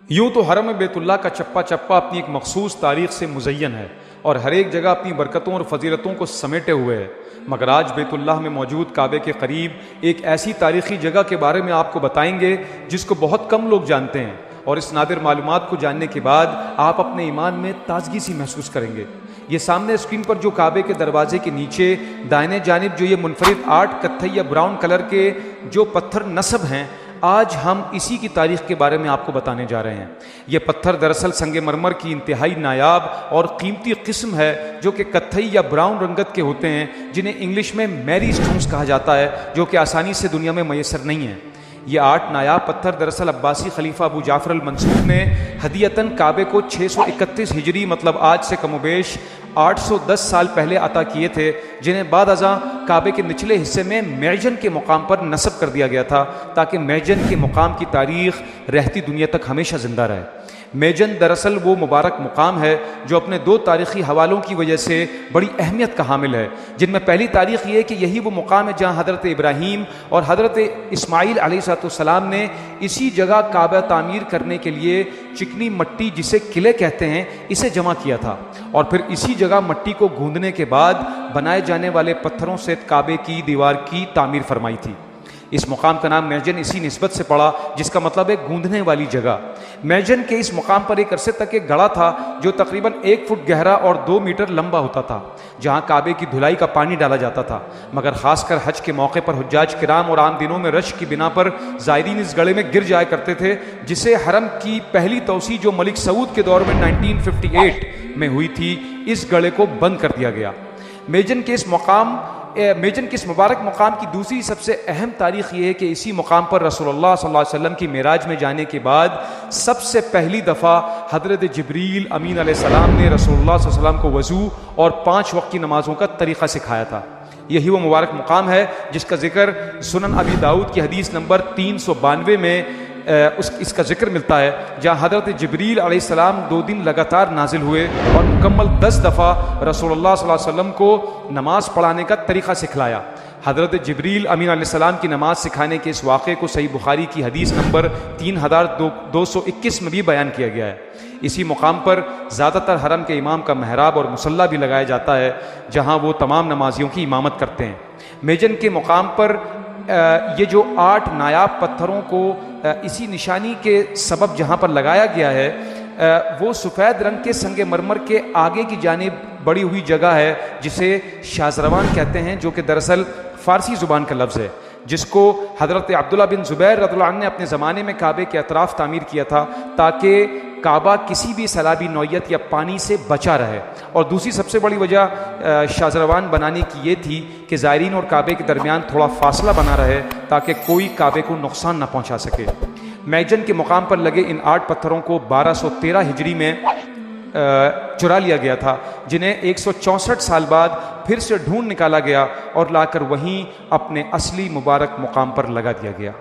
یوں تو حرم بیت اللہ کا چپا چپا اپنی ایک مخصوص تاریخ سے مزین ہے اور ہر ایک جگہ اپنی برکتوں اور فضیلتوں کو سمیٹے ہوئے ہے، مگر آج بیت اللہ میں موجود کعبے کے قریب ایک ایسی تاریخی جگہ کے بارے میں آپ کو بتائیں گے جس کو بہت کم لوگ جانتے ہیں، اور اس نادر معلومات کو جاننے کے بعد آپ اپنے ایمان میں تازگی سی محسوس کریں گے۔ یہ سامنے اسکرین پر جو کعبے کے دروازے کے نیچے دائیں جانب جو یہ منفرد 8 کتھئی یا براؤن کلر کے جو پتھر نصب ہیں، آج ہم اسی کی تاریخ کے بارے میں آپ کو بتانے جا رہے ہیں۔ یہ پتھر دراصل سنگ مرمر کی انتہائی نایاب اور قیمتی قسم ہے جو کہ کتھئی یا براؤن رنگت کے ہوتے ہیں، جنہیں انگلش میں میری سٹونز کہا جاتا ہے، جو کہ آسانی سے دنیا میں میسر نہیں ہیں۔ یہ 8 نایاب پتھر دراصل عباسی خلیفہ ابو جعفر المنصور نے ہدیتاً کعبے کو 631 ہجری مطلب آج سے کم و بیش 810 سال پہلے عطا کیے تھے، جنہیں بعد ازاں کعبے کے نچلے حصے میں معجن کے مقام پر نصب کر دیا گیا تھا تاکہ معجن کے مقام کی تاریخ رہتی دنیا تک ہمیشہ زندہ رہے۔ معجن دراصل وہ مبارک مقام ہے جو اپنے 2 تاریخی حوالوں کی وجہ سے بڑی اہمیت کا حامل ہے، جن میں پہلی تاریخ یہ ہے کہ یہی وہ مقام ہے جہاں حضرت ابراہیم اور حضرت اسماعیل علیہ السلام نے اسی جگہ کعبہ تعمیر کرنے کے لیے چکنی مٹی جسے قلعے کہتے ہیں اسے جمع کیا تھا، اور پھر اسی جگہ مٹی کو گوندنے کے بعد بنائے جانے والے پتھروں سے کعبے کی دیوار کی تعمیر فرمائی تھی۔ اس مقام کا نام معجن اسی نسبت سے پڑا جس کا مطلب ہے گوندنے والی جگہ۔ معجن کے اس مقام پر ایک عرصے تک ایک گڑھا تھا جو تقریباً 1 فٹ گہرا اور 2 میٹر لمبا ہوتا تھا، جہاں کعبے کی دھلائی کا پانی ڈالا جاتا تھا، مگر خاص کر حج کے موقع پر حجاج کرام اور عام دنوں میں رش کی بنا پر زائرین اس گڑھے میں گر جایا کرتے تھے، جسے حرم کی پہلی توسیع جو ملک سعود کے دور میں 1958 میں ہوئی تھی، اس گڑھے کو بند کر دیا گیا۔ معجن کے اس مبارک مقام کی دوسری سب سے اہم تاریخ یہ ہے کہ اسی مقام پر رسول اللہ صلی اللہ علیہ وسلم کی معراج میں جانے کے بعد سب سے پہلی دفعہ حضرت جبریل امین علیہ السلام نے رسول اللہ صلی اللہ علیہ وسلم کو وضو اور 5 وقت کی نمازوں کا طریقہ سکھایا تھا۔ یہی وہ مبارک مقام ہے جس کا ذکر سنن ابی داؤد کی حدیث نمبر 392 میں اس کا ذکر ملتا ہے، جہاں حضرت جبریل علیہ السلام 2 دن لگاتار نازل ہوئے اور مکمل 10 دفعہ رسول اللہ صلی اللہ علیہ وسلم کو نماز پڑھانے کا طریقہ سکھلایا۔ حضرت جبریل امین علیہ السلام کی نماز سکھانے کے اس واقعے کو صحیح بخاری کی حدیث نمبر 3221 میں بھی بیان کیا گیا ہے۔ اسی مقام پر زیادہ تر حرم کے امام کا محراب اور مصلی بھی لگایا جاتا ہے، جہاں وہ تمام نمازیوں کی امامت کرتے ہیں۔ معجن کے مقام پر یہ جو 8 نایاب پتھروں کو اسی نشانی کے سبب جہاں پر لگایا گیا ہے، وہ سفید رنگ کے سنگ مرمر کے آگے کی جانب بڑی ہوئی جگہ ہے جسے شازروان کہتے ہیں، جو کہ دراصل فارسی زبان کا لفظ ہے، جس کو حضرت عبداللہ بن زبیر رضی اللہ عنہ نے اپنے زمانے میں کعبے کے اطراف تعمیر کیا تھا تاکہ کعبہ کسی بھی سیلابی نوعیت یا پانی سے بچا رہے۔ اور دوسری سب سے بڑی وجہ شازروان بنانے کی یہ تھی کہ زائرین اور کعبے کے درمیان تھوڑا فاصلہ بنا رہے تاکہ کوئی کعبے کو نقصان نہ پہنچا سکے۔ معجن کے مقام پر لگے ان 8 پتھروں کو 1213 ہجری میں چرا لیا گیا تھا، جنہیں 164 سال بعد پھر سے ڈھونڈ نکالا گیا اور لا کر وہیں اپنے اصلی مبارک مقام پر لگا دیا گیا۔